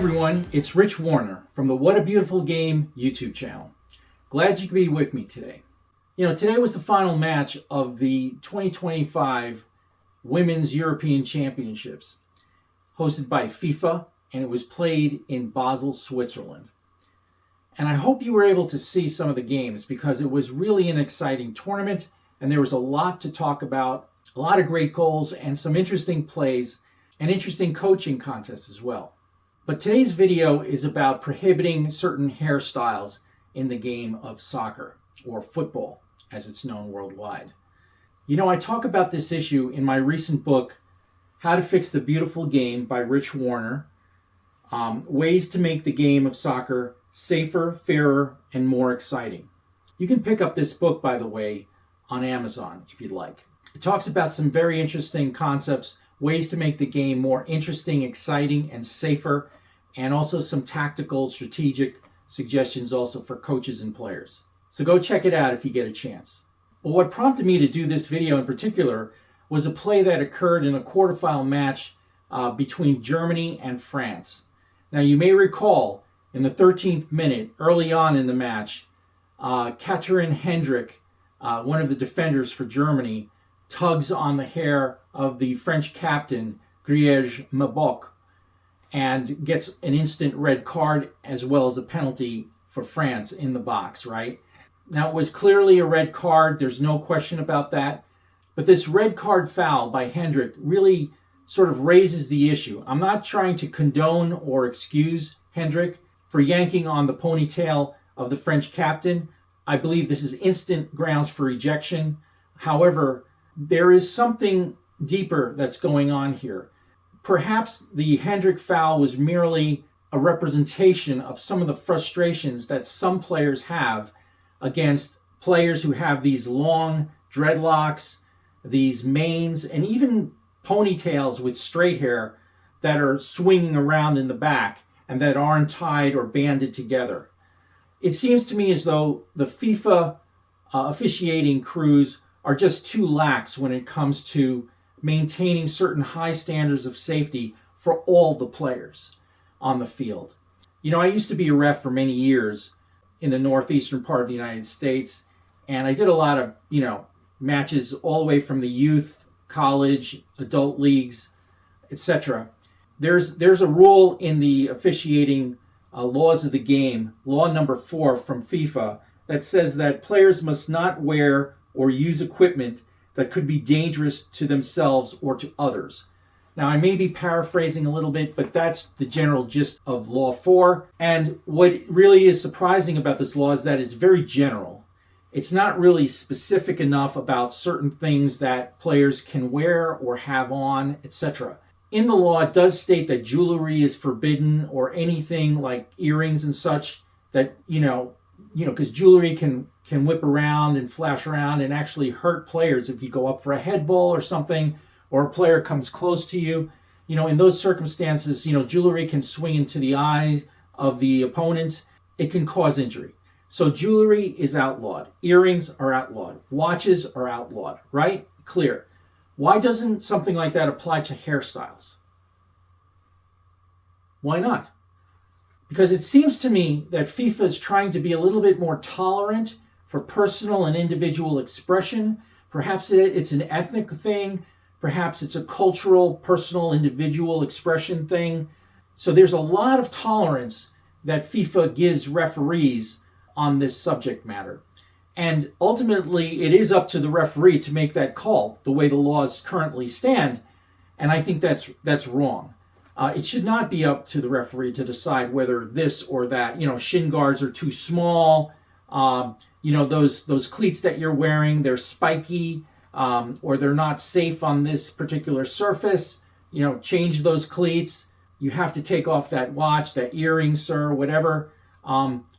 everyone, it's Rich Warner from the What a Beautiful Game YouTube channel. Glad you could be with me today. Today was the final match of the 2025 Women's European Championships, hosted by FIFA, and it was played in Basel, Switzerland. And I hope you were able to see some of the games because it was really an exciting tournament, and there was a lot to talk about, a lot of great goals, and some interesting plays, and interesting coaching contests as well. But today's video is about prohibiting certain hairstyles in the game of soccer, or football, as it's known worldwide. I talk about this issue in my recent book, How to Fix the Beautiful Game by Rich Warner, ways to make the game of soccer safer, fairer, and more exciting. You can pick up this book, by the way, on Amazon if you'd like. It talks about some very interesting concepts, ways to make the game more interesting, exciting, and safer, and also some tactical, strategic suggestions also for coaches and players. So go check it out if you get a chance. But what prompted me to do this video in particular was a play that occurred in a quarterfinal match between Germany and France. Now you may recall in the 13th minute, early on in the match, Katarina Hendrik, one of the defenders for Germany, tugs on the hair of the French captain, Griege Mabok, and gets an instant red card as well as a penalty for France in the box, right? Now, it was clearly a red card. There's no question about that. But this red card foul by Hendrik really sort of raises the issue. I'm not trying to condone or excuse Hendrik for yanking on the ponytail of the French captain. I believe this is instant grounds for ejection. However, there is something deeper that's going on here. Perhaps the Hendrik foul was merely a representation of some of the frustrations that some players have against players who have these long dreadlocks, these manes, and even ponytails with straight hair that are swinging around in the back and that aren't tied or banded together. It seems to me as though the FIFA officiating crews are just too lax when it comes to maintaining certain high standards of safety for all the players on the field. I used to be a ref for many years in the northeastern part of the United States, and I did a lot of, matches all the way from the youth, college, adult leagues, etc. There's a rule in the officiating laws of the game, law number 4 from FIFA, that says that players must not wear or use equipment that could be dangerous to themselves or to others. Now, I may be paraphrasing a little bit, but that's the general gist of Law 4. And what really is surprising about this law is that it's very general. It's not really specific enough about certain things that players can wear or have on, etc. In the law, it does state that jewelry is forbidden or anything like earrings and such that, because jewelry can whip around and flash around and actually hurt players if you go up for a head ball or something, or a player comes close to you. In those circumstances, jewelry can swing into the eyes of the opponent. It can cause injury. So jewelry is outlawed. Earrings are outlawed. Watches are outlawed, right? Clear. Why doesn't something like that apply to hairstyles? Why not? Because it seems to me that FIFA is trying to be a little bit more tolerant for personal and individual expression. Perhaps it's an ethnic thing. Perhaps it's a cultural, personal, individual expression thing. So there's a lot of tolerance that FIFA gives referees on this subject matter. And ultimately, it is up to the referee to make that call the way the laws currently stand. And I think that's wrong. It should not be up to the referee to decide whether this or that, shin guards are too small, those cleats that you're wearing, they're spiky, or they're not safe on this particular surface, change those cleats. You have to take off that watch, that earring, sir, whatever,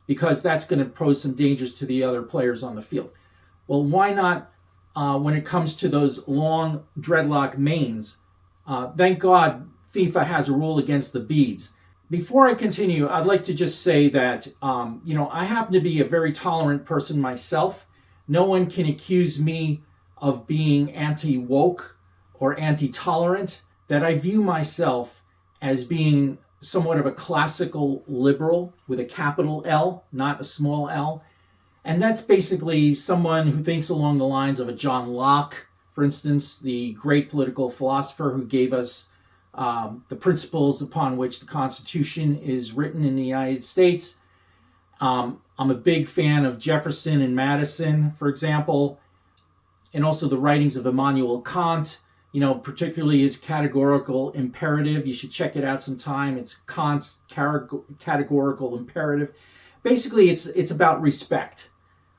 because that's going to pose some dangers to the other players on the field. Well, why not when it comes to those long dreadlock manes? Thank God FIFA has a rule against the beads. Before I continue, I'd like to just say that, I happen to be a very tolerant person myself. No one can accuse me of being anti-woke or anti-tolerant, that I view myself as being somewhat of a classical liberal with a capital L, not a small l. And that's basically someone who thinks along the lines of a John Locke, for instance, the great political philosopher who gave us the principles upon which the Constitution is written in the United States. I'm a big fan of Jefferson and Madison, for example, and also the writings of Immanuel Kant, particularly his categorical imperative. You should check it out sometime. It's Kant's categorical imperative. Basically, it's about respect.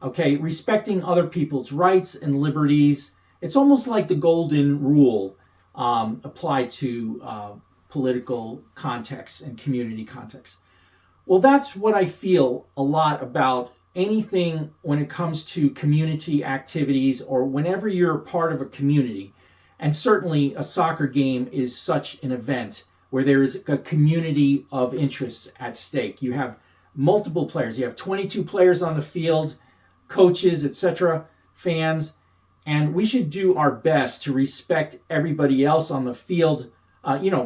Okay, respecting other people's rights and liberties. It's almost like the golden rule applied to political contexts and community contexts. Well, that's what I feel a lot about anything when it comes to community activities or whenever you're part of a community. And certainly a soccer game is such an event where there is a community of interests at stake. You have multiple players. You have 22 players on the field, coaches, etc., fans, and we should do our best to respect everybody else on the field.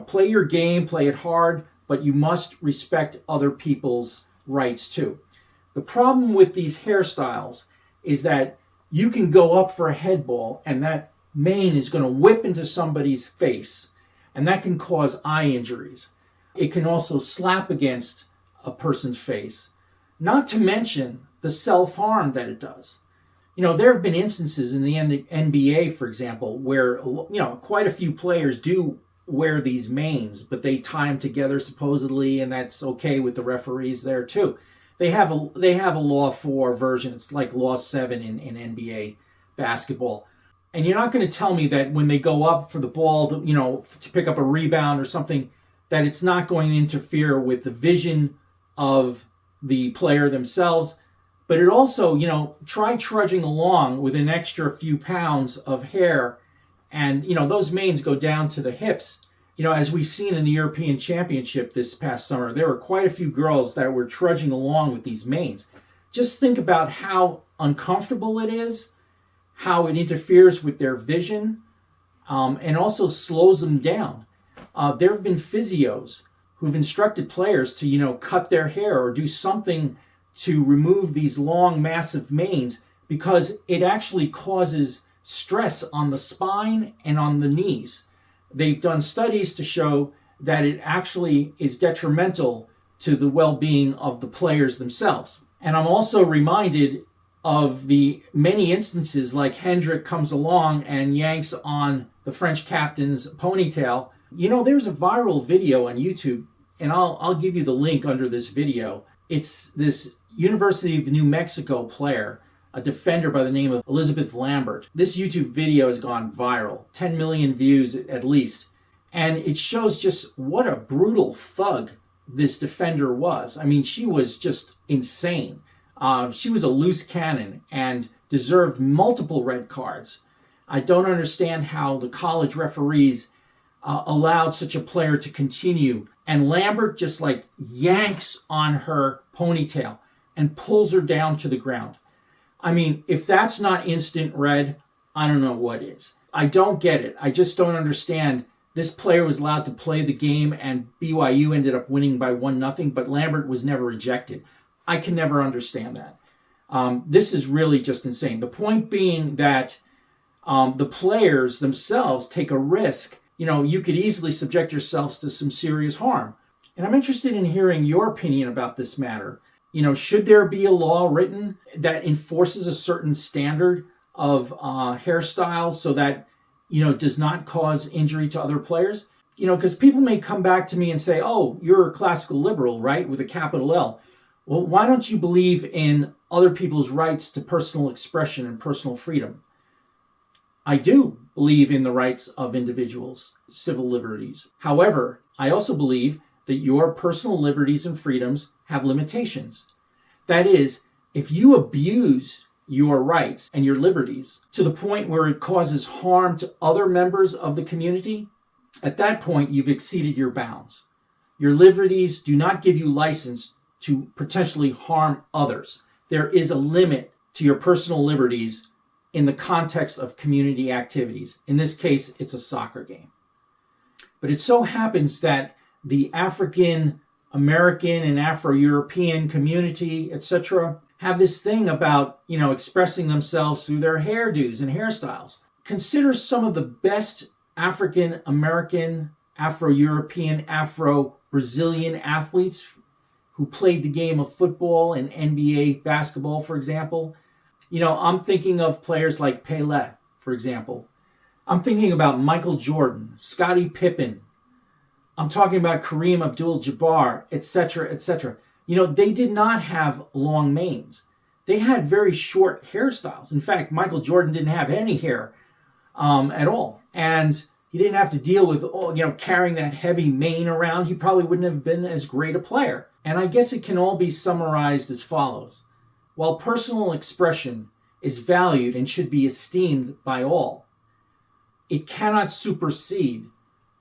Play your game, play it hard, but you must respect other people's rights too. The problem with these hairstyles is that you can go up for a head ball and that mane is going to whip into somebody's face, and that can cause eye injuries. It can also slap against a person's face, not to mention the self-harm that it does. There have been instances in the NBA, for example, where quite a few players do wear these manes, but they tie them together supposedly, and that's okay with the referees there too. They have a Law 4 version. It's like Law 7 in NBA basketball. And you're not going to tell me that when they go up for the ball to pick up a rebound or something, that it's not going to interfere with the vision of the player themselves. But it also, try trudging along with an extra few pounds of hair, and, those manes go down to the hips. As we've seen in the European Championship this past summer, there were quite a few girls that were trudging along with these manes. Just think about how uncomfortable it is, how it interferes with their vision, and also slows them down. There have been physios who've instructed players to, cut their hair or do something to remove these long, massive manes, because it actually causes stress on the spine and on the knees. They've done studies to show that it actually is detrimental to the well-being of the players themselves. And I'm also reminded of the many instances like Hendrick comes along and yanks on the French captain's ponytail. There's a viral video on YouTube, and I'll give you the link under this video. It's this University of New Mexico player, a defender by the name of Elizabeth Lambert. This YouTube video has gone viral, 10 million views at least. And it shows just what a brutal thug this defender was. I mean, she was just insane. She was a loose cannon and deserved multiple red cards. I don't understand how the college referees allowed such a player to continue. And Lambert just yanks on her ponytail and pulls her down to the ground. I mean, if that's not instant red, I don't know what is. I don't get it. I just don't understand. This player was allowed to play the game and BYU ended up winning by 1-0, but Lambert was never ejected. I can never understand that. This is really just insane. The point being that the players themselves take a risk. You could easily subject yourselves to some serious harm. And I'm interested in hearing your opinion about this matter. Should there be a law written that enforces a certain standard of hairstyles so that, does not cause injury to other players? Because people may come back to me and say, oh, you're a classical liberal, right, with a capital L. Well, why don't you believe in other people's rights to personal expression and personal freedom? I do believe in the rights of individuals, civil liberties. However, I also believe that your personal liberties and freedoms have limitations. That is, if you abuse your rights and your liberties to the point where it causes harm to other members of the community, at that point you've exceeded your bounds. Your liberties do not give you license to potentially harm others. There is a limit to your personal liberties in the context of community activities. In this case, it's a soccer game. But it so happens that the African American and Afro-European community, etc., have this thing about, expressing themselves through their hairdos and hairstyles. Consider some of the best African American, Afro-European, Afro-Brazilian athletes who played the game of football and NBA basketball, for example. I'm thinking of players like Pelé, for example. I'm thinking about Michael Jordan, Scottie Pippen. I'm talking about Kareem Abdul-Jabbar, etc., etc. They did not have long manes. They had very short hairstyles. In fact, Michael Jordan didn't have any hair at all. And he didn't have to deal with, carrying that heavy mane around. He probably wouldn't have been as great a player. And I guess it can all be summarized as follows. While personal expression is valued and should be esteemed by all, it cannot supersede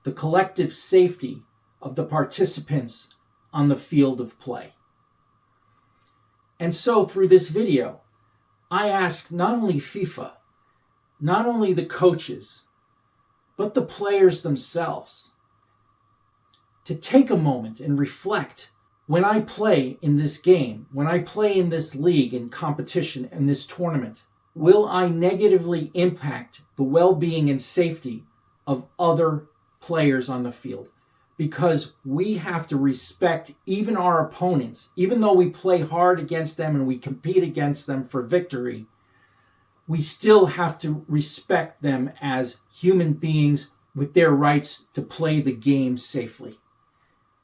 the collective safety of the participants on the field of play. And so through this video, I asked not only FIFA, not only the coaches, but the players themselves to take a moment and reflect. When I play in this game, when I play in this league and competition and this tournament, will I negatively impact the well-being and safety of other players on the field? Because we have to respect even our opponents. Even though we play hard against them and we compete against them for victory, we still have to respect them as human beings with their rights to play the game safely.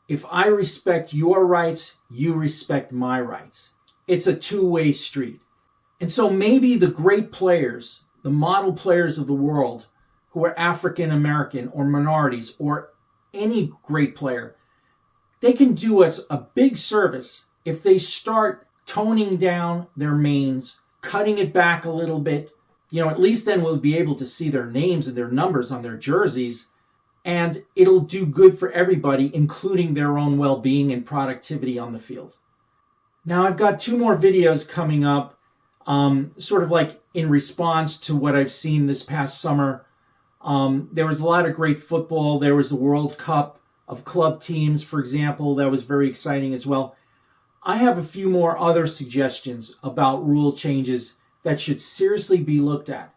If I respect your rights, you respect my rights. It's a two-way street. And so maybe the great players, the model players of the world who are African American or minorities or any great player, they can do us a big service if they start toning down their manes, cutting it back a little bit. At least then we'll be able to see their names and their numbers on their jerseys. And it'll do good for everybody, including their own well-being and productivity on the field. Now, I've got 2 more videos coming up, sort of like in response to what I've seen this past summer. There was a lot of great football. There was the World Cup of club teams, for example. That was very exciting as well. I have a few more other suggestions about rule changes that should seriously be looked at.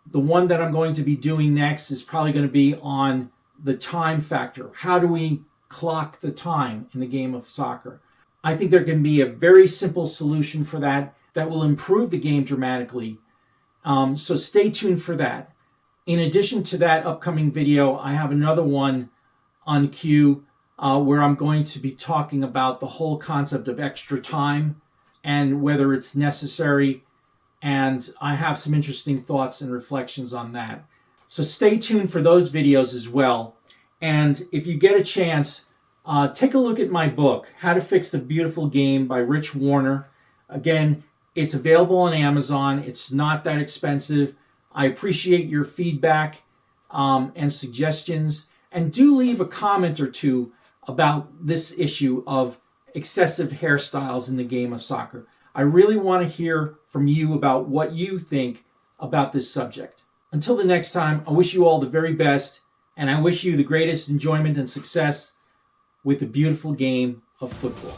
The one that I'm going to be doing next is probably going to be on the time factor. How do we clock the time in the game of soccer? I think there can be a very simple solution for that will improve the game dramatically. So stay tuned for that. In addition to that upcoming video, I have another one on cue where I'm going to be talking about the whole concept of extra time and whether it's necessary. And I have some interesting thoughts and reflections on that. So stay tuned for those videos as well. And if you get a chance, take a look at my book, How to Fix the Beautiful Game by Rich Warner. Again, it's available on Amazon. It's not that expensive. I appreciate your feedback and suggestions. And do leave a comment or two about this issue of excessive hairstyles in the game of soccer. I really want to hear from you about what you think about this subject. Until the next time, I wish you all the very best, and I wish you the greatest enjoyment and success with the beautiful game of football.